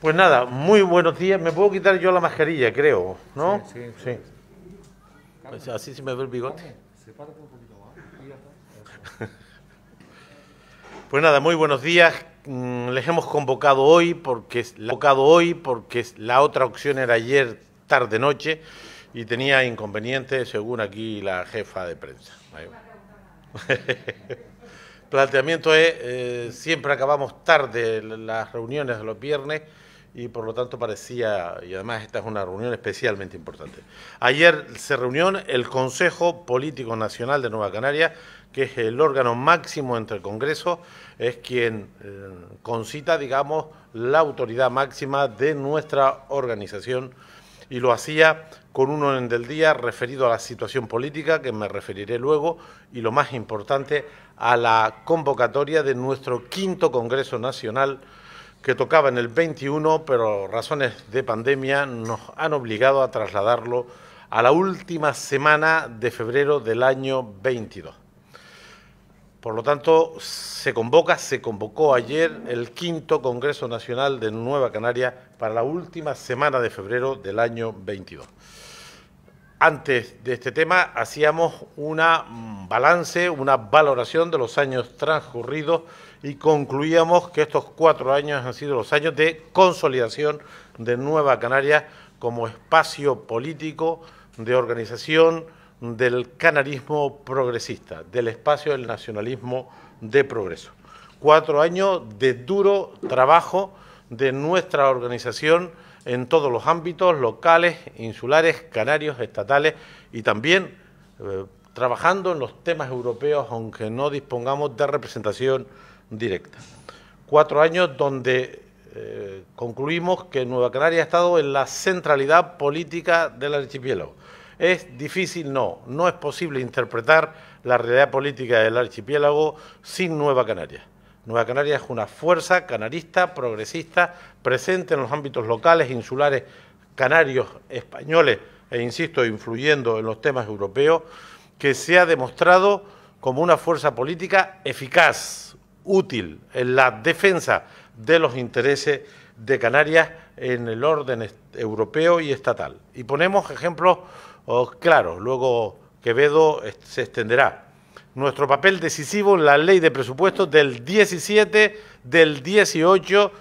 Pues nada, muy buenos días. Me puedo quitar yo la mascarilla, creo, ¿no? Sí. Pues así se me ve el bigote. Sepárate un poquito más y ya está. Pues nada, muy buenos días. Les hemos convocado hoy porque la otra opción era ayer tarde-noche y tenía inconvenientes, según aquí la jefa de prensa. Planteamiento es, siempre acabamos tarde las reuniones de los viernes y por lo tanto parecía, y además esta es una reunión especialmente importante. Ayer se reunió el Consejo Político Nacional de Nueva Canaria, que es el órgano máximo entre el Congreso, es quien concita, digamos, la autoridad máxima de nuestra organización, y lo hacía con un orden del día referido a la situación política, que me referiré luego, y lo más importante, a la convocatoria de nuestro quinto Congreso Nacional, que tocaba en el 21, pero razones de pandemia nos han obligado a trasladarlo a la última semana de febrero del año 22. Por lo tanto, se convocó ayer el quinto Congreso Nacional de Nueva Canaria para la última semana de febrero del año 22. Antes de este tema hacíamos una balance, una valoración de los años transcurridos y concluíamos que estos 4 años han sido los años de consolidación de Nueva Canaria como espacio político de organización del canarismo progresista, del espacio del nacionalismo de progreso. 4 años de duro trabajo de nuestra organización en todos los ámbitos, locales, insulares, canarios, estatales y también trabajando en los temas europeos, aunque no dispongamos de representación directa. 4 años donde concluimos que Nueva Canaria ha estado en la centralidad política del archipiélago. Es difícil, no es posible interpretar la realidad política del archipiélago sin Nueva Canaria. Nueva Canaria es una fuerza canarista, progresista, presente en los ámbitos locales, insulares, canarios, españoles e, insisto, influyendo en los temas europeos, que se ha demostrado como una fuerza política eficaz, útil en la defensa de los intereses de Canarias en el orden europeo y estatal. Y ponemos ejemplos claros, luego Quevedo se extenderá. Nuestro papel decisivo en la ley de presupuestos del 17, del 18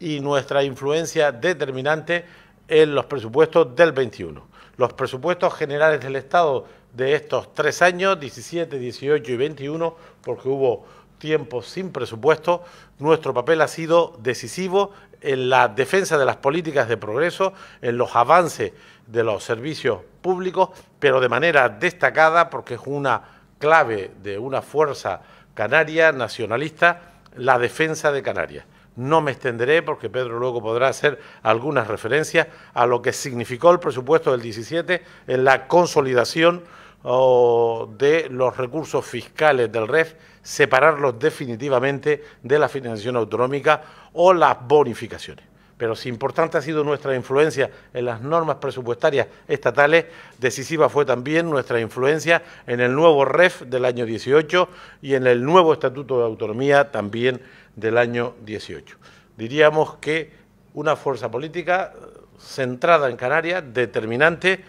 y nuestra influencia determinante en los presupuestos del 21. Los presupuestos generales del Estado de estos 3 años, 17, 18 y 21, porque hubo tiempo sin presupuesto, nuestro papel ha sido decisivo en la defensa de las políticas de progreso, en los avances de los servicios públicos, pero de manera destacada, porque es una clave de una fuerza canaria nacionalista, la defensa de Canarias. No me extenderé porque Pedro luego podrá hacer algunas referencias a lo que significó el presupuesto del 17 en la consolidación de los recursos fiscales del REF, separarlos definitivamente de la financiación autonómica o las bonificaciones. Pero si importante ha sido nuestra influencia en las normas presupuestarias estatales, decisiva fue también nuestra influencia en el nuevo REF del año 18 y en el nuevo Estatuto de Autonomía también del año 18. Diríamos que una fuerza política centrada en Canarias, determinante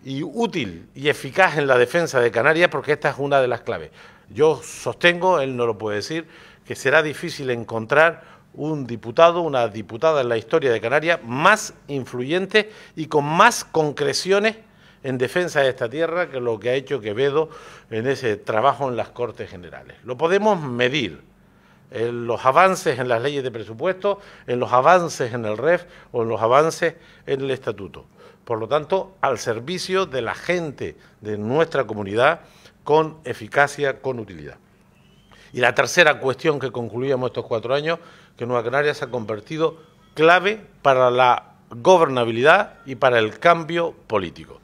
y útil y eficaz en la defensa de Canarias, porque esta es una de las claves. Yo sostengo, él no lo puede decir, que será difícil encontrar un diputado, una diputada en la historia de Canarias más influyente y con más concreciones en defensa de esta tierra que lo que ha hecho Quevedo en ese trabajo en las Cortes Generales. Lo podemos medir en los avances en las leyes de presupuesto, en los avances en el REF o en los avances en el Estatuto. Por lo tanto, al servicio de la gente de nuestra comunidad con eficacia, con utilidad. Y la tercera cuestión que concluíamos estos 4 años, que Nueva Canaria se ha convertido clave para la gobernabilidad y para el cambio político.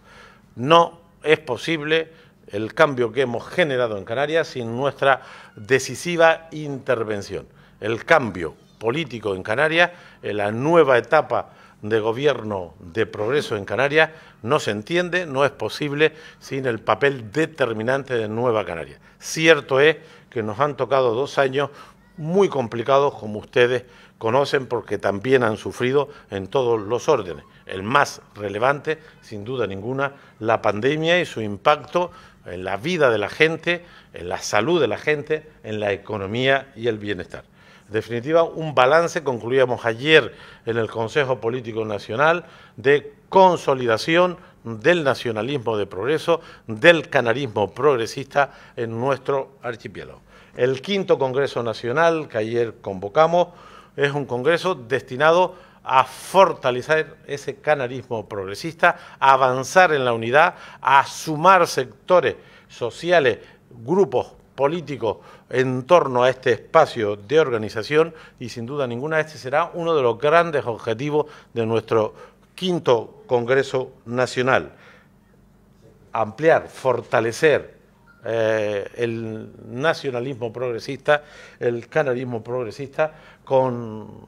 No es posible el cambio que hemos generado en Canarias sin nuestra decisiva intervención. El cambio político en Canarias, en la nueva etapa de gobierno de progreso en Canarias, no se entiende, no es posible sin el papel determinante de Nueva Canaria. Cierto es que nos han tocado 2 años muy complicados, como ustedes conocen, porque también han sufrido en todos los órdenes. El más relevante, sin duda ninguna, la pandemia y su impacto en la vida de la gente, en la salud de la gente, en la economía y el bienestar. En definitiva, un balance, concluíamos ayer en el Consejo Político Nacional, de consolidación del nacionalismo de progreso, del canarismo progresista en nuestro archipiélago. El quinto Congreso Nacional que ayer convocamos es un congreso destinado a fortalecer ese canarismo progresista, a avanzar en la unidad, a sumar sectores sociales, grupos políticos en torno a este espacio de organización y sin duda ninguna este será uno de los grandes objetivos de nuestro quinto Congreso Nacional. Ampliar, fortalecer el nacionalismo progresista, el canarismo progresista, con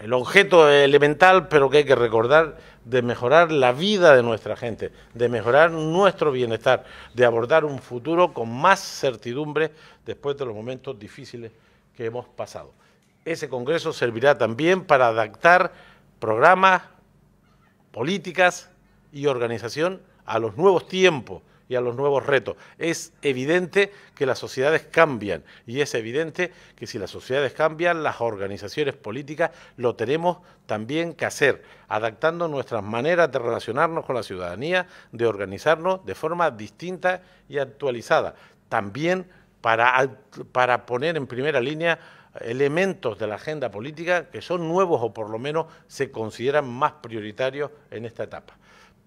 el objeto elemental, pero que hay que recordar, de mejorar la vida de nuestra gente, de mejorar nuestro bienestar, de abordar un futuro con más certidumbre después de los momentos difíciles que hemos pasado. Ese congreso servirá también para adaptar programas, políticas y organización a los nuevos tiempos y a los nuevos retos. Es evidente que las sociedades cambian y es evidente que si las sociedades cambian, las organizaciones políticas lo tenemos también que hacer, adaptando nuestras maneras de relacionarnos con la ciudadanía, de organizarnos de forma distinta y actualizada. También para poner en primera línea elementos de la agenda política que son nuevos o por lo menos se consideran más prioritarios en esta etapa.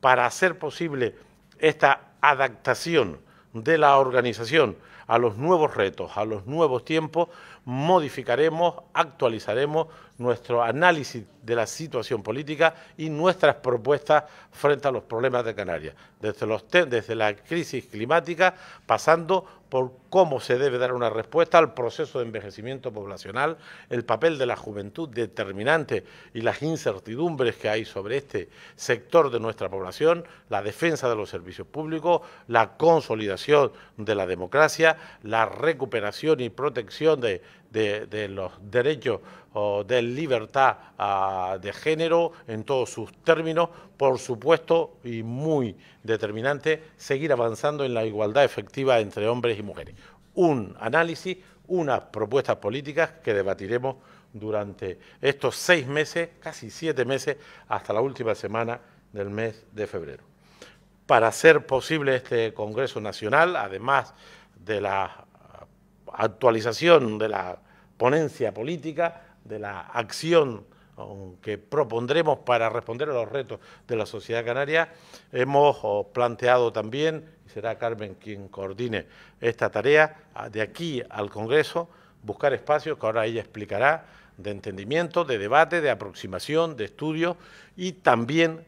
Para hacer posible esta adaptación de la organización a los nuevos retos, a los nuevos tiempos, modificaremos, actualizaremos nuestro análisis de la situación política y nuestras propuestas frente a los problemas de Canarias, desde la crisis climática, pasando por cómo se debe dar una respuesta al proceso de envejecimiento poblacional, el papel de la juventud determinante y las incertidumbres que hay sobre este sector de nuestra población, la defensa de los servicios públicos, la consolidación de la democracia, la recuperación y protección de los derechos de libertad de género en todos sus términos, por supuesto, y muy determinante, seguir avanzando en la igualdad efectiva entre hombres y mujeres. Un análisis, unas propuestas políticas que debatiremos durante estos 6 meses, casi 7 meses, hasta la última semana del mes de febrero. Para hacer posible este Congreso Nacional, además de la actualización de la ponencia política, de la acción que propondremos para responder a los retos de la sociedad canaria, hemos planteado también, y será Carmen quien coordine esta tarea, de aquí al Congreso, buscar espacios que ahora ella explicará, de entendimiento, de debate, de aproximación, de estudio, y también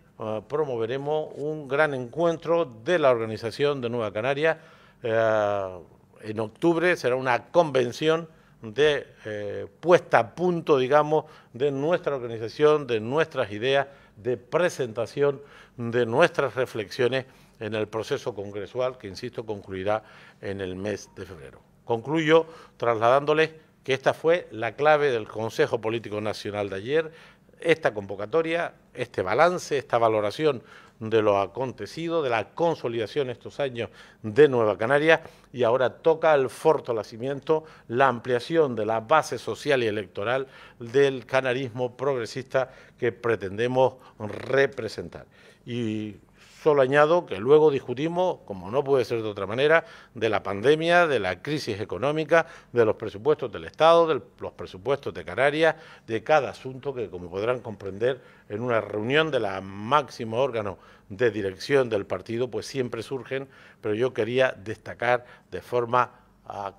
promoveremos un gran encuentro de la Organización de Nueva Canaria. En octubre será una convención de puesta a punto, digamos, de nuestra organización, de nuestras ideas, de presentación de nuestras reflexiones en el proceso congresual que, insisto, concluirá en el mes de febrero. Concluyo trasladándoles que esta fue la clave del Consejo Político Nacional de ayer, esta convocatoria, este balance, esta valoración de lo acontecido, de la consolidación estos años de Nueva Canaria, y ahora toca el fortalecimiento, la ampliación de la base social y electoral del canarismo progresista que pretendemos representar. Y solo añado que luego discutimos, como no puede ser de otra manera, de la pandemia, de la crisis económica, de los presupuestos del Estado, de los presupuestos de Canarias, de cada asunto que, como podrán comprender, en una reunión de la máximo órgano de dirección del partido, pues siempre surgen, pero yo quería destacar de forma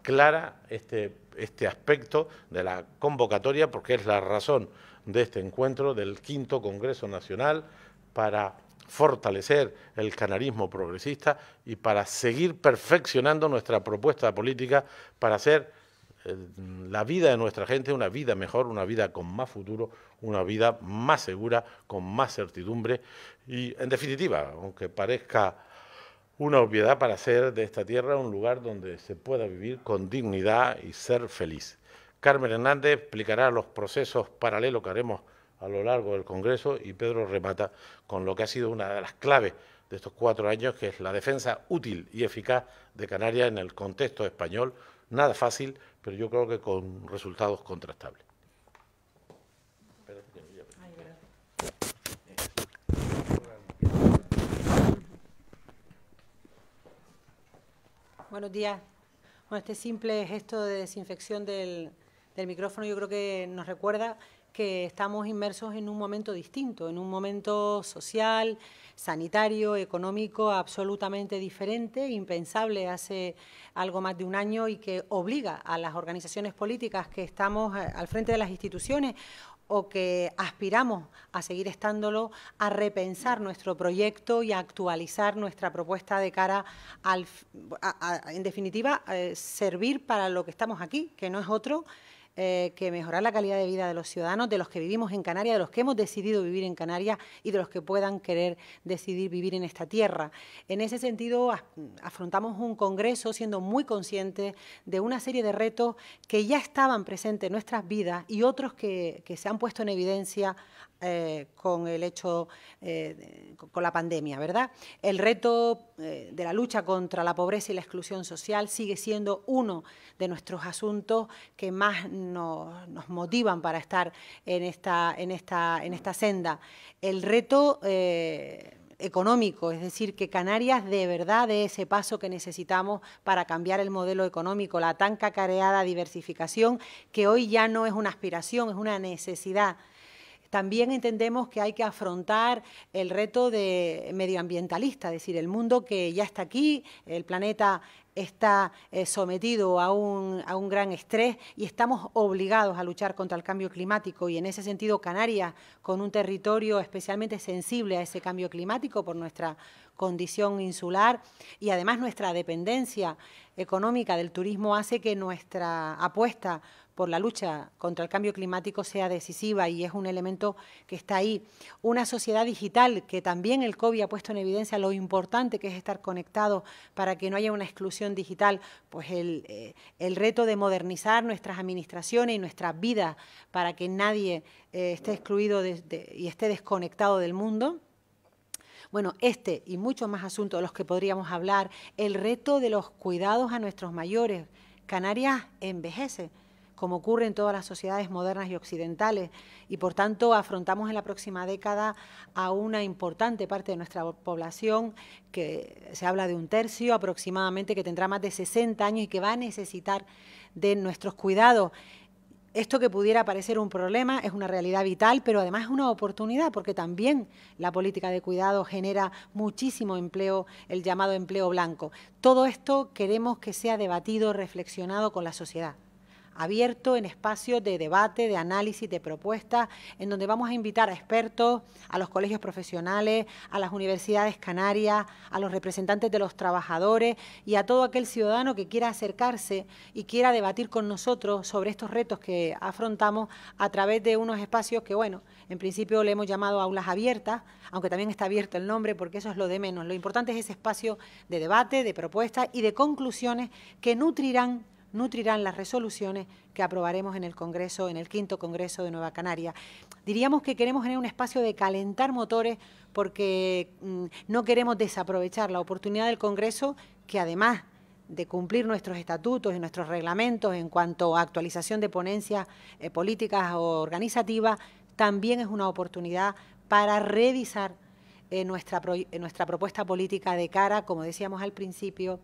clara este aspecto de la convocatoria, porque es la razón de este encuentro del quinto Congreso Nacional para fortalecer el canarismo progresista y para seguir perfeccionando nuestra propuesta política para hacer la vida de nuestra gente una vida mejor, una vida con más futuro, una vida más segura, con más certidumbre y, en definitiva, aunque parezca una obviedad, para hacer de esta tierra un lugar donde se pueda vivir con dignidad y ser feliz. Carmen Hernández explicará los procesos paralelos que haremos a lo largo del Congreso y Pedro remata con lo que ha sido una de las claves de estos 4 años, que es la defensa útil y eficaz de Canarias en el contexto español. Nada fácil, pero yo creo que con resultados contrastables. Buenos días. Bueno, este simple gesto de desinfección del micrófono yo creo que nos recuerda que estamos inmersos en un momento distinto, en un momento social, sanitario, económico absolutamente diferente, impensable hace algo más de un año y que obliga a las organizaciones políticas que estamos al frente de las instituciones o que aspiramos a seguir estándolo, a repensar nuestro proyecto y a actualizar nuestra propuesta de cara en definitiva, servir para lo que estamos aquí, que no es otro que mejorar la calidad de vida de los ciudadanos, de los que vivimos en Canarias, de los que hemos decidido vivir en Canarias y de los que puedan querer decidir vivir en esta tierra. En ese sentido, afrontamos un congreso siendo muy conscientes de una serie de retos que ya estaban presentes en nuestras vidas y otros que se han puesto en evidencia con el hecho, con la pandemia, ¿verdad? El reto de la lucha contra la pobreza y la exclusión social sigue siendo uno de nuestros asuntos que más nos motivan para estar en esta senda. El reto económico, es decir, que Canarias de verdad dé ese paso que necesitamos para cambiar el modelo económico, la tan cacareada diversificación que hoy ya no es una aspiración, es una necesidad. También entendemos que hay que afrontar el reto medioambientalista, es decir, el mundo que ya está aquí, el planeta está sometido a un gran estrés y estamos obligados a luchar contra el cambio climático y en ese sentido Canarias, con un territorio especialmente sensible a ese cambio climático por nuestra condición insular y además nuestra dependencia económica del turismo hace que nuestra apuesta por la lucha contra el cambio climático sea decisiva y es un elemento que está ahí. Una sociedad digital que también el COVID ha puesto en evidencia lo importante que es estar conectados para que no haya una exclusión digital, pues el reto de modernizar nuestras administraciones y nuestras vidas para que nadie esté excluido y esté desconectado del mundo. Bueno, este y muchos más asuntos de los que podríamos hablar, el reto de los cuidados a nuestros mayores. Canarias envejece, como ocurre en todas las sociedades modernas y occidentales, y por tanto afrontamos en la próxima década a una importante parte de nuestra población, que se habla de 1/3 aproximadamente, que tendrá más de 60 años y que va a necesitar de nuestros cuidados. Esto que pudiera parecer un problema es una realidad vital, pero además es una oportunidad, porque también la política de cuidado genera muchísimo empleo, el llamado empleo blanco. Todo esto queremos que sea debatido, reflexionado con la sociedad, abierto en espacios de debate, de análisis, de propuestas, en donde vamos a invitar a expertos, a los colegios profesionales, a las universidades canarias, a los representantes de los trabajadores y a todo aquel ciudadano que quiera acercarse y quiera debatir con nosotros sobre estos retos que afrontamos a través de unos espacios que, bueno, en principio le hemos llamado aulas abiertas, aunque también está abierto el nombre porque eso es lo de menos. Lo importante es ese espacio de debate, de propuestas y de conclusiones que nutrirán las resoluciones que aprobaremos en el Congreso, en el 5º Congreso de Nueva Canaria. Diríamos que queremos tener un espacio de calentar motores porque no queremos desaprovechar la oportunidad del Congreso, que además de cumplir nuestros estatutos y nuestros reglamentos en cuanto a actualización de ponencias políticas o organizativas, también es una oportunidad para revisar nuestra propuesta política de cara, como decíamos al principio,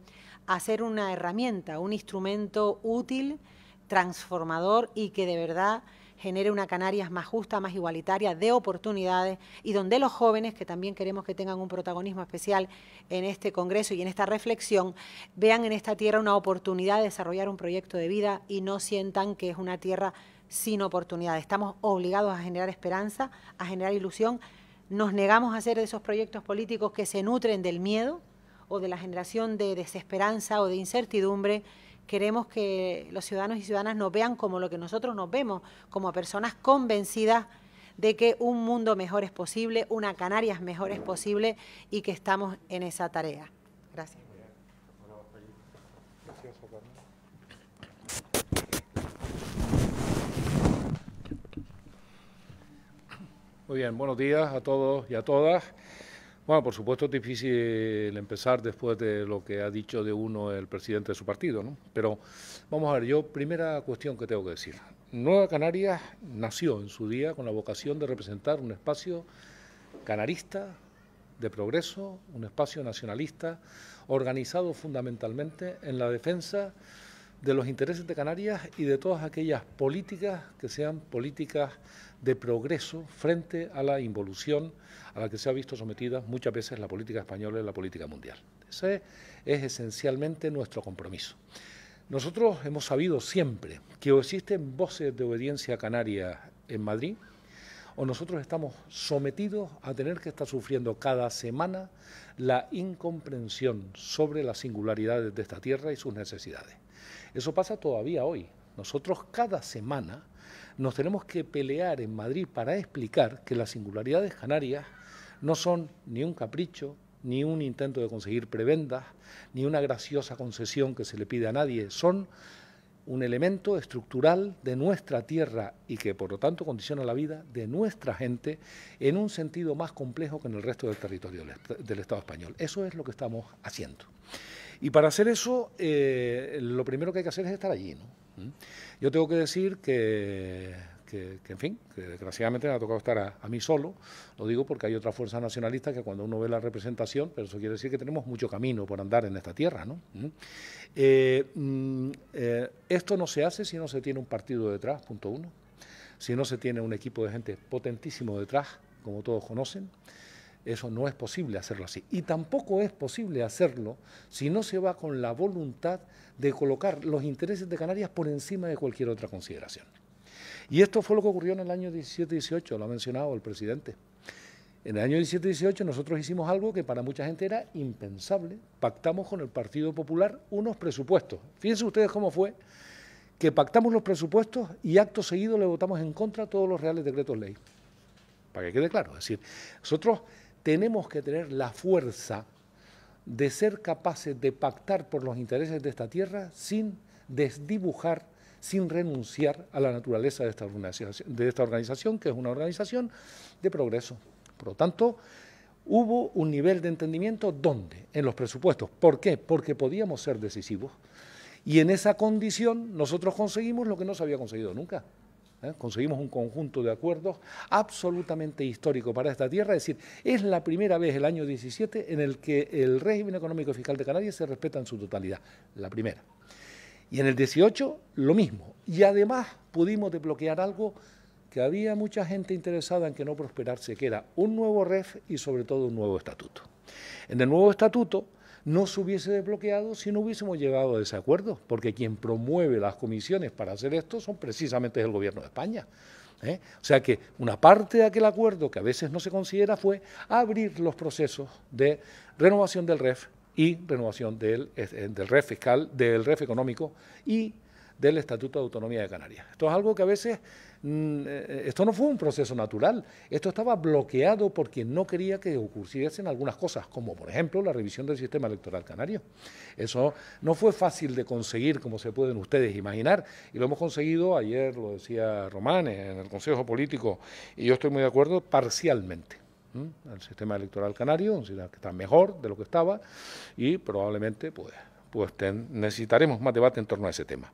a ser una herramienta, un instrumento útil, transformador y que de verdad genere una Canarias más justa, más igualitaria, de oportunidades y donde los jóvenes, que también queremos que tengan un protagonismo especial en este Congreso y en esta reflexión, vean en esta tierra una oportunidad de desarrollar un proyecto de vida y no sientan que es una tierra sin oportunidades. Estamos obligados a generar esperanza, a generar ilusión. Nos negamos a hacer esos proyectos políticos que se nutren del miedo o de la generación de desesperanza o de incertidumbre. Queremos que los ciudadanos y ciudadanas nos vean como lo que nosotros nos vemos, como personas convencidas de que un mundo mejor es posible, una Canarias mejor es posible y que estamos en esa tarea. Gracias. Muy bien, buenos días a todos y a todas. Bueno, por supuesto es difícil empezar después de lo que ha dicho de uno el presidente de su partido, ¿no? Pero vamos a ver, yo primera cuestión que tengo que decir. Nueva Canarias nació en su día con la vocación de representar un espacio canarista, de progreso, un espacio nacionalista, organizado fundamentalmente en la defensa de los intereses de Canarias y de todas aquellas políticas que sean políticas de progreso frente a la involución a la que se ha visto sometida muchas veces la política española y la política mundial. Ese es esencialmente nuestro compromiso. Nosotros hemos sabido siempre que o existen voces de obediencia canaria en Madrid, o nosotros estamos sometidos a tener que estar sufriendo cada semana la incomprensión sobre las singularidades de esta tierra y sus necesidades. Eso pasa todavía hoy. Nosotros cada semana nos tenemos que pelear en Madrid para explicar que las singularidades canarias no son ni un capricho, ni un intento de conseguir prebendas, ni una graciosa concesión que se le pide a nadie, son un elemento estructural de nuestra tierra y que por lo tanto condiciona la vida de nuestra gente en un sentido más complejo que en el resto del territorio del Estado español. Eso es lo que estamos haciendo. Y para hacer eso, lo primero que hay que hacer es estar allí, ¿no? Yo tengo que decir que en fin, que desgraciadamente me ha tocado estar a mí solo, lo digo porque hay otra fuerza nacionalista que cuando uno ve la representación, pero eso quiere decir que tenemos mucho camino por andar en esta tierra, ¿no? Esto no se hace si no se tiene un partido detrás, punto uno, si no se tiene un equipo de gente potentísimo detrás, como todos conocen. Eso no es posible hacerlo así. Y tampoco es posible hacerlo si no se va con la voluntad de colocar los intereses de Canarias por encima de cualquier otra consideración. Y esto fue lo que ocurrió en el año 17-18, lo ha mencionado el presidente. En el año 17-18 nosotros hicimos algo que para mucha gente era impensable. Pactamos con el Partido Popular unos presupuestos. Fíjense ustedes cómo fue que pactamos los presupuestos y acto seguido le votamos en contra a todos los reales decretos ley. Para que quede claro, es decir, nosotros tenemos que tener la fuerza de ser capaces de pactar por los intereses de esta tierra sin desdibujar, sin renunciar a la naturaleza de esta organización, que es una organización de progreso. Por lo tanto, hubo un nivel de entendimiento ¿dónde? En los presupuestos. ¿Por qué? Porque podíamos ser decisivos. Y en esa condición nosotros conseguimos lo que no se había conseguido nunca. Conseguimos un conjunto de acuerdos absolutamente histórico para esta tierra, es decir, es la primera vez el año 17 en el que el régimen económico y fiscal de Canarias se respeta en su totalidad, la primera. Y en el 18 lo mismo, y además pudimos desbloquear algo que había mucha gente interesada en que no prosperase, que era un nuevo REF y sobre todo un nuevo estatuto. En el nuevo estatuto no se hubiese desbloqueado si no hubiésemos llegado a ese acuerdo, porque quien promueve las comisiones para hacer esto son precisamente el Gobierno de España. O sea que una parte de aquel acuerdo, que a veces no se considera, fue abrir los procesos de renovación del REF y renovación del REF fiscal, del REF económico y del Estatuto de Autonomía de Canarias. Esto es algo que a veces, esto no fue un proceso natural, esto estaba bloqueado por quien no quería que ocurriesen algunas cosas, como por ejemplo la revisión del sistema electoral canario. Eso no fue fácil de conseguir, como se pueden ustedes imaginar, y lo hemos conseguido, ayer lo decía Román, en el Consejo Político, y yo estoy muy de acuerdo, parcialmente. El sistema electoral canario, un sistema que está mejor de lo que estaba, y probablemente pues necesitaremos más debate en torno a ese tema.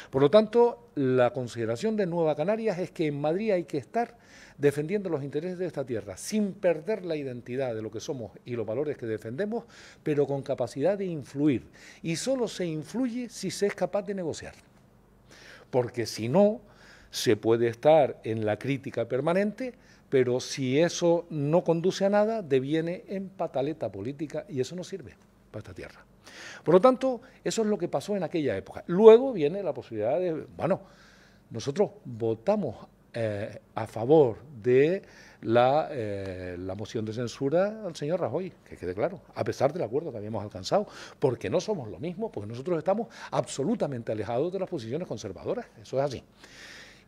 Por lo tanto, la consideración de Nueva Canarias es que en Madrid hay que estar defendiendo los intereses de esta tierra, sin perder la identidad de lo que somos y los valores que defendemos, pero con capacidad de influir. Y solo se influye si se es capaz de negociar. Porque si no, se puede estar en la crítica permanente, pero si eso no conduce a nada, deviene en pataleta política y eso no sirve para esta tierra. Por lo tanto, eso es lo que pasó en aquella época. Luego viene la posibilidad de, bueno, nosotros votamos a favor de la moción de censura al señor Rajoy, que quede claro, a pesar del acuerdo que habíamos alcanzado, porque no somos lo mismo, porque nosotros estamos absolutamente alejados de las posiciones conservadoras, eso es así.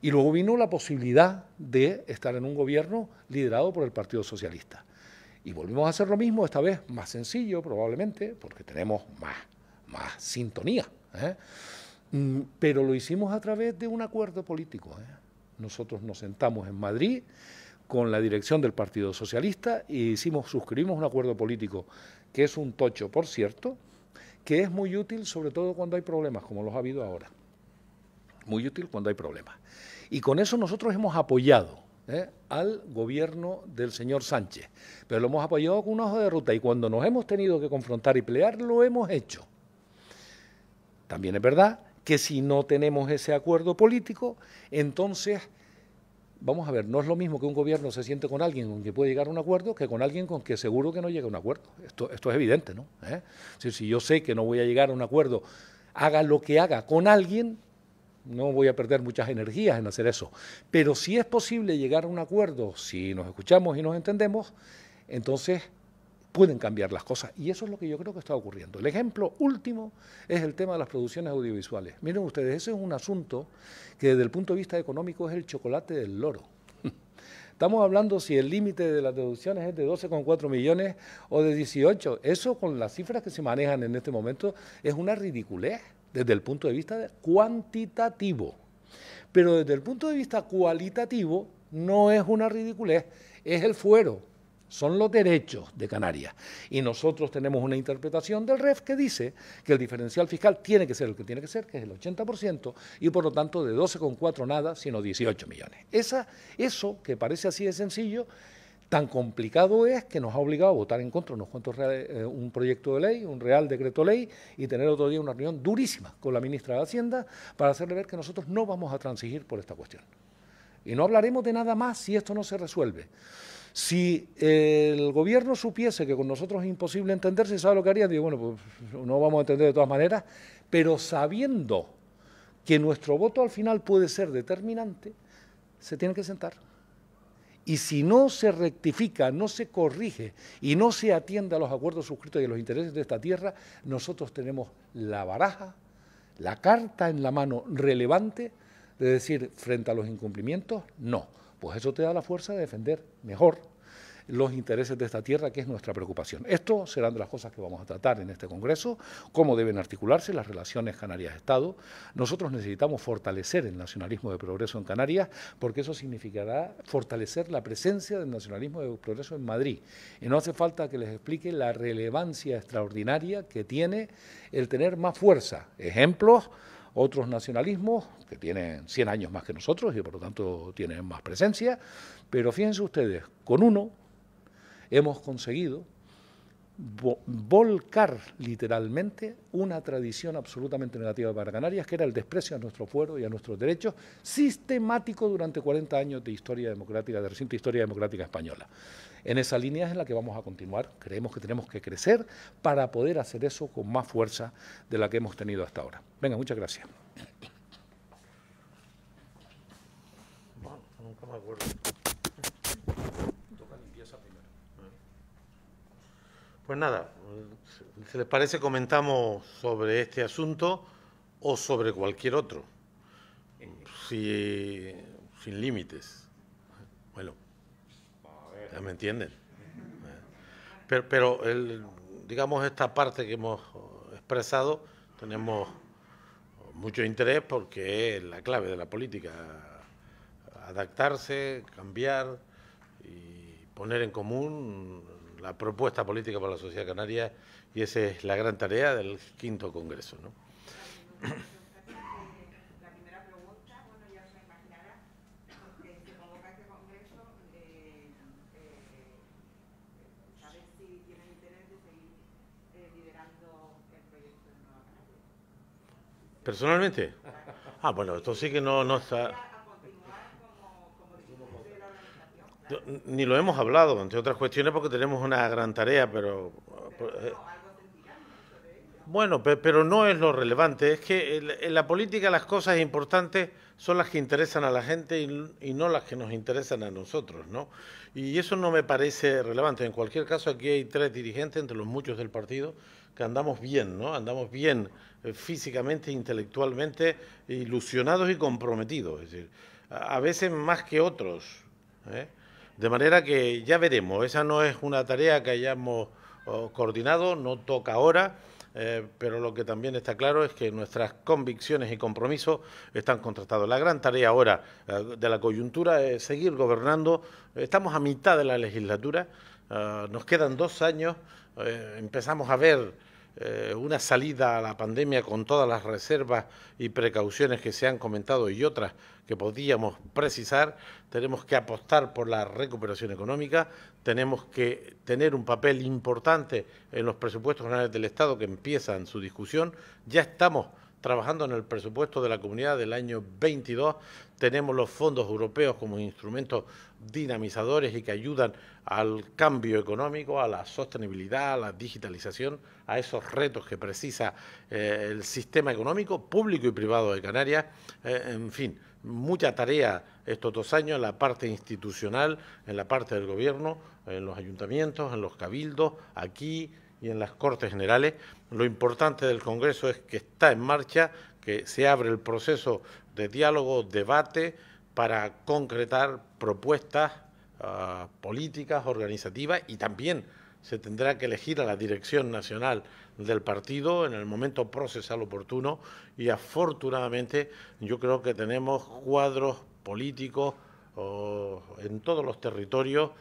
Y luego vino la posibilidad de estar en un gobierno liderado por el Partido Socialista. Y volvimos a hacer lo mismo, esta vez más sencillo probablemente, porque tenemos más sintonía. Pero lo hicimos a través de un acuerdo político. Nosotros nos sentamos en Madrid con la dirección del Partido Socialista y suscribimos un acuerdo político que es un tocho, por cierto, que es muy útil sobre todo cuando hay problemas, como los ha habido ahora. Muy útil cuando hay problemas. Y con eso nosotros hemos apoyado al gobierno del señor Sánchez, pero lo hemos apoyado con una hoja de ruta y cuando nos hemos tenido que confrontar y pelear, lo hemos hecho. También es verdad que si no tenemos ese acuerdo político, entonces, vamos a ver, no es lo mismo que un gobierno se siente con alguien con que puede llegar a un acuerdo que con alguien con que seguro que no llega a un acuerdo. Esto es evidente, ¿no? Si yo sé que no voy a llegar a un acuerdo, haga lo que haga con alguien, no voy a perder muchas energías en hacer eso. Pero si es posible llegar a un acuerdo, si nos escuchamos y nos entendemos, entonces pueden cambiar las cosas. Y eso es lo que yo creo que está ocurriendo. El ejemplo último es el tema de las producciones audiovisuales. Miren ustedes, ese es un asunto que desde el punto de vista económico es el chocolate del loro. Estamos hablando si el límite de las deducciones es de 12,4 millones o de 18. Eso con las cifras que se manejan en este momento es una ridiculez desde el punto de vista cuantitativo. Pero desde el punto de vista cualitativo no es una ridiculez, es el fuero. Son los derechos de Canarias. Y nosotros tenemos una interpretación del REF que dice que el diferencial fiscal tiene que ser el que tiene que ser, que es el 80%, y por lo tanto de 12,4 nada, sino 18 millones. Eso, que parece así de sencillo, tan complicado es que nos ha obligado a votar en contra un proyecto de ley, un real decreto ley, y tener otro día una reunión durísima con la ministra de Hacienda para hacerle ver que nosotros no vamos a transigir por esta cuestión. Y no hablaremos de nada más si esto no se resuelve. Si el gobierno supiese que con nosotros es imposible entenderse, ¿sabe lo que haría? Digo, bueno, pues no vamos a entender de todas maneras, pero sabiendo que nuestro voto al final puede ser determinante, se tiene que sentar. Y si no se rectifica, no se corrige y no se atiende a los acuerdos suscritos y a los intereses de esta tierra, nosotros tenemos la baraja, la carta en la mano relevante de decir frente a los incumplimientos, no. Pues eso te da la fuerza de defender mejor los intereses de esta tierra, que es nuestra preocupación. Esto serán de las cosas que vamos a tratar en este Congreso, cómo deben articularse las relaciones Canarias-Estado. Nosotros necesitamos fortalecer el nacionalismo de progreso en Canarias, porque eso significará fortalecer la presencia del nacionalismo de progreso en Madrid. Y no hace falta que les explique la relevancia extraordinaria que tiene el tener más fuerza. Ejemplos: otros nacionalismos que tienen 100 años más que nosotros y por lo tanto tienen más presencia, pero fíjense ustedes, con uno hemos conseguido volcar literalmente una tradición absolutamente negativa para Canarias, que era el desprecio a nuestro fuero y a nuestros derechos, sistemático durante 40 años de historia democrática, de reciente historia democrática española. En esa línea es en la que vamos a continuar. Creemos que tenemos que crecer para poder hacer eso con más fuerza de la que hemos tenido hasta ahora. Venga, muchas gracias. Bueno, nunca me acuerdo. Toca limpieza primero. Pues nada, si les parece comentamos sobre este asunto o sobre cualquier otro, sin límites. Bueno, ya me entienden. Pero digamos, esta parte que hemos expresado, tenemos mucho interés porque es la clave de la política: adaptarse, cambiar y poner en común la propuesta política para la sociedad canaria, y esa es la gran tarea del 5º Congreso, ¿no? La primera pregunta, bueno, ya se imaginará, porque se convoca este Congreso, saber si tienen interés de seguir liderando el proyecto de Nueva Canarias. ¿Personalmente? Ah, bueno, esto sí que no está... Ni lo hemos hablado, entre otras cuestiones, porque tenemos una gran tarea, pero bueno, pero no es lo relevante. Es que en la política las cosas importantes son las que interesan a la gente y no las que nos interesan a nosotros, ¿no? Y eso no me parece relevante. En cualquier caso, aquí hay 3 dirigentes, entre los muchos del partido, que andamos bien, ¿no? Andamos bien físicamente, intelectualmente, ilusionados y comprometidos. Es decir, a veces más que otros, ¿eh? De manera que ya veremos, esa no es una tarea que hayamos coordinado, no toca ahora, pero lo que también está claro es que nuestras convicciones y compromisos están contrastados. La gran tarea ahora de la coyuntura es seguir gobernando. Estamos a mitad de la legislatura, nos quedan 2 años, empezamos a ver una salida a la pandemia con todas las reservas y precauciones que se han comentado y otras que podíamos precisar. Tenemos que apostar por la recuperación económica, tenemos que tener un papel importante en los presupuestos generales del Estado que empiezan su discusión. Ya estamos trabajando en el presupuesto de la Comunidad del año 22, tenemos los fondos europeos como instrumentos dinamizadores y que ayudan al cambio económico, a la sostenibilidad, a la digitalización, a esos retos que precisa el sistema económico público y privado de Canarias. En fin, mucha tarea estos 2 años en la parte institucional, en la parte del Gobierno, en los ayuntamientos, en los cabildos, aquí y en las Cortes Generales. Lo importante del Congreso es que está en marcha, que se abre el proceso de diálogo, debate, para concretar propuestas políticas, organizativas, y también se tendrá que elegir a la dirección nacional del partido en el momento procesal oportuno, y afortunadamente yo creo que tenemos cuadros políticos en todos los territorios,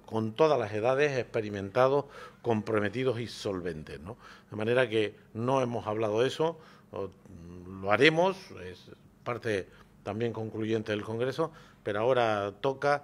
con todas las edades, experimentados, comprometidos y solventes, ¿no? De manera que no hemos hablado de eso, lo haremos, es parte también concluyente del Congreso, pero ahora toca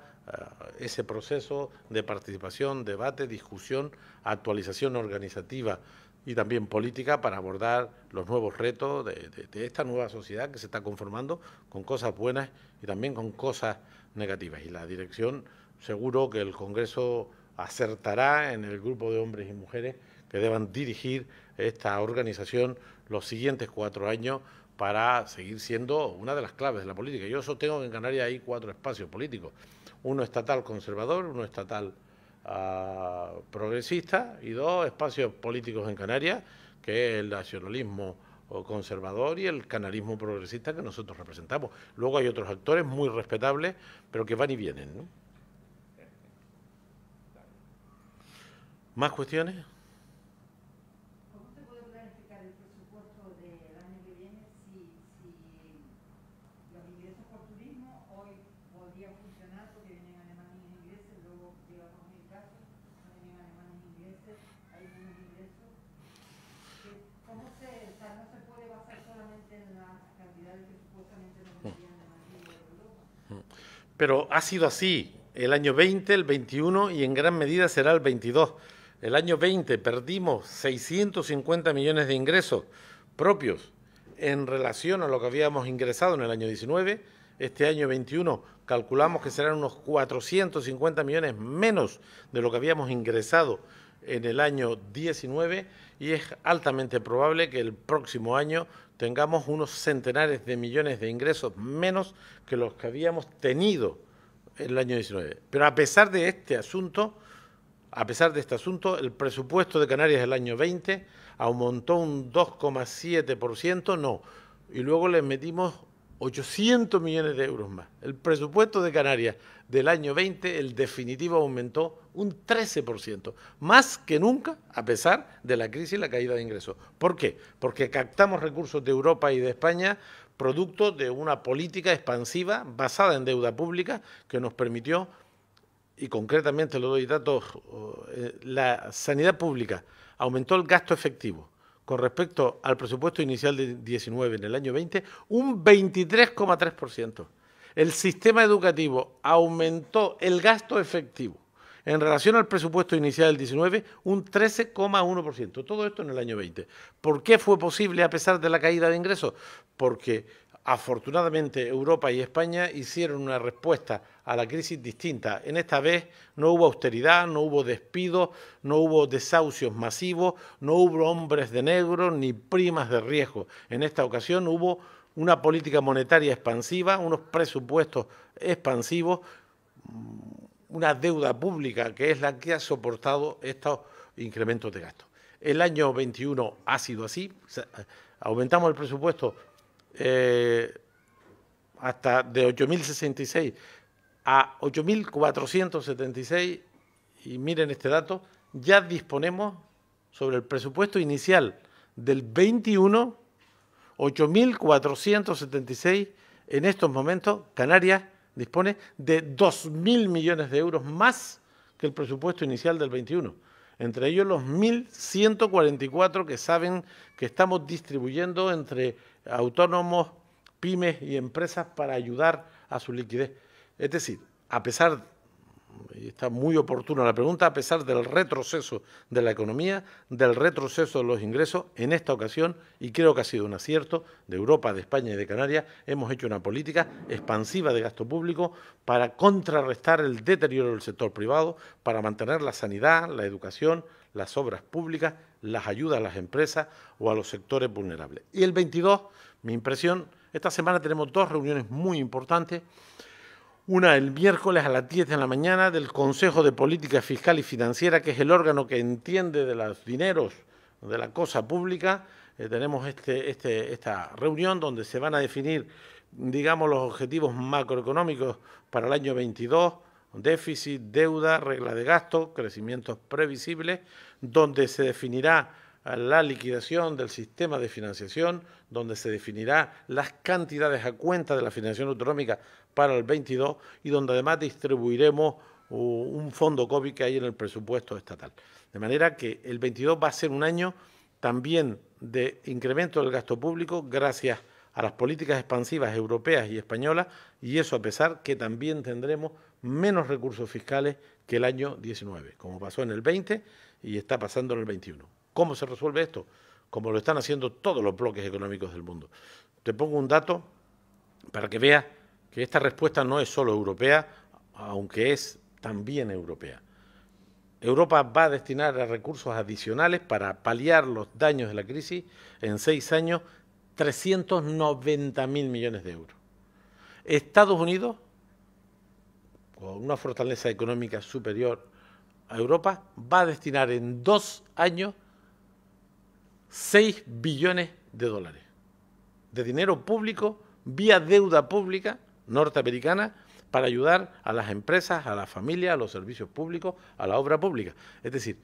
ese proceso de participación, debate, discusión, actualización organizativa y también política para abordar los nuevos retos de esta nueva sociedad que se está conformando, con cosas buenas y también con cosas negativas. Y la dirección, seguro que el Congreso acertará en el grupo de hombres y mujeres que deban dirigir esta organización los siguientes 4 años para seguir siendo una de las claves de la política. Yo sostengo que en Canarias hay 4 espacios políticos: uno estatal conservador, uno estatal progresista y 2 espacios políticos en Canarias, que es el nacionalismo conservador y el canarismo progresista que nosotros representamos. Luego hay otros actores muy respetables, pero que van y vienen, ¿no? ¿Más cuestiones? ¿Cómo se puede planificar el presupuesto del año que viene si los ingresos por turismo hoy podrían funcionar porque vienen alemanes ingleses, luego llegamos a 1000 casos, no vienen alemanes ingleses, hay menos ingresos? ¿Cómo no se puede basar solamente en las cantidades que supuestamente nos vendrían de Madrid o de Europa? Pero ha sido así el año 20, el 21 y en gran medida será el 22. El año 20 perdimos 650 millones de ingresos propios en relación a lo que habíamos ingresado en el año 19. Este año 21 calculamos que serán unos 450 millones menos de lo que habíamos ingresado en el año 19, y es altamente probable que el próximo año tengamos unos centenares de millones de ingresos menos que los que habíamos tenido en el año 19. Pero a pesar de este asunto, el presupuesto de Canarias del año 20 aumentó un 2,7%, no, y luego le metimos 800 millones de euros más. El presupuesto de Canarias del año 20, el definitivo, aumentó un 13%, más que nunca, a pesar de la crisis y la caída de ingresos. ¿Por qué? Porque captamos recursos de Europa y de España, producto de una política expansiva basada en deuda pública que nos permitió, y concretamente le doy datos, la sanidad pública aumentó el gasto efectivo con respecto al presupuesto inicial de 19 en el año 20 un 23,3%. El sistema educativo aumentó el gasto efectivo en relación al presupuesto inicial del 19 un 13,1%. Todo esto en el año 20. ¿Por qué fue posible a pesar de la caída de ingresos? Porque afortunadamente Europa y España hicieron una respuesta a la crisis distinta. En esta vez no hubo austeridad, no hubo despidos, no hubo desahucios masivos, no hubo hombres de negro ni primas de riesgo. En esta ocasión hubo una política monetaria expansiva, unos presupuestos expansivos, una deuda pública que es la que ha soportado estos incrementos de gasto. El año 21 ha sido así, aumentamos el presupuesto hasta de 8.066 a 8.476, y miren este dato, ya disponemos sobre el presupuesto inicial del 21, 8.476. En estos momentos, Canarias dispone de 2.000 millones de euros más que el presupuesto inicial del 21. Entre ellos los 1.144 que saben que estamos distribuyendo entre autónomos, pymes y empresas para ayudar a su liquidez. Es decir, a pesar, y está muy oportuna la pregunta, a pesar del retroceso de la economía, del retroceso de los ingresos, en esta ocasión, y creo que ha sido un acierto de Europa, de España y de Canarias, hemos hecho una política expansiva de gasto público para contrarrestar el deterioro del sector privado, para mantener la sanidad, la educación, las obras públicas, las ayudas a las empresas o a los sectores vulnerables. Y el 22, mi impresión, esta semana tenemos dos reuniones muy importantes. Una el miércoles a las 10 de la mañana del Consejo de Política Fiscal y Financiera, que es el órgano que entiende de los dineros de la cosa pública. Tenemos esta reunión donde se van a definir, digamos, los objetivos macroeconómicos para el año 22, déficit, deuda, regla de gasto, crecimientos previsibles, donde se definirá la liquidación del sistema de financiación, donde se definirá las cantidades a cuenta de la financiación autonómica para el 22 y donde además distribuiremos un fondo COVID que hay en el presupuesto estatal. De manera que el 22 va a ser un año también de incremento del gasto público gracias a las políticas expansivas europeas y españolas, y eso a pesar que también tendremos menos recursos fiscales que el año 19, como pasó en el 20 y está pasando en el 21. ¿Cómo se resuelve esto? Como lo están haciendo todos los bloques económicos del mundo. Te pongo un dato para que veas que esta respuesta no es solo europea, aunque es también europea. Europa va a destinar a recursos adicionales para paliar los daños de la crisis en 6 años 390.000 millones de euros. Estados Unidos, con una fortaleza económica superior a Europa, va a destinar en 2 años 6 billones de dólares de dinero público vía deuda pública norteamericana para ayudar a las empresas, a las familias, a los servicios públicos, a la obra pública. Es decir,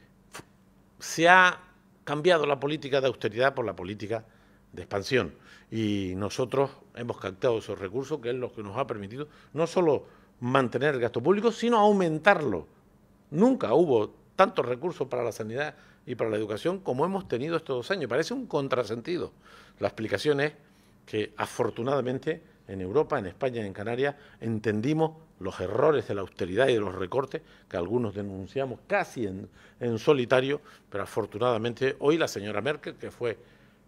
se ha cambiado la política de austeridad por la política de expansión y nosotros hemos captado esos recursos, que es lo que nos ha permitido no solo mantener el gasto público, sino aumentarlo. Nunca hubo tantos recursos para la sanidad y para la educación como hemos tenido estos 2 años. Parece un contrasentido. La explicación es que afortunadamente en Europa, en España y en Canarias entendimos los errores de la austeridad y de los recortes que algunos denunciamos casi en solitario, pero afortunadamente hoy la señora Merkel, que fue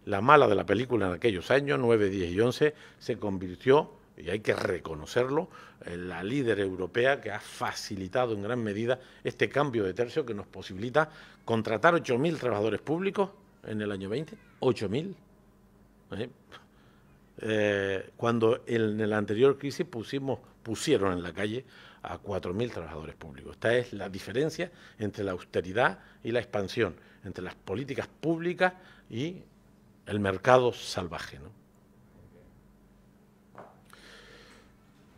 la mala de la película en aquellos años, 9, 10 y 11, se convirtió, y hay que reconocerlo, en la líder europea que ha facilitado en gran medida este cambio de tercio que nos posibilita contratar 8.000 trabajadores públicos en el año 20, 8.000. Cuando en la anterior crisis pusieron en la calle a 4.000 trabajadores públicos. Esta es la diferencia entre la austeridad y la expansión, entre las políticas públicas y el mercado salvaje, ¿no?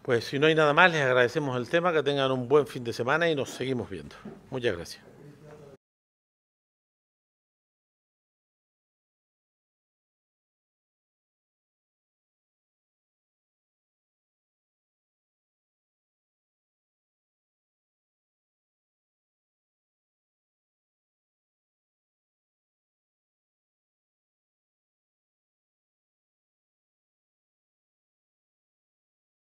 Pues si no hay nada más, les agradecemos el tema, que tengan un buen fin de semana y nos seguimos viendo. Muchas gracias.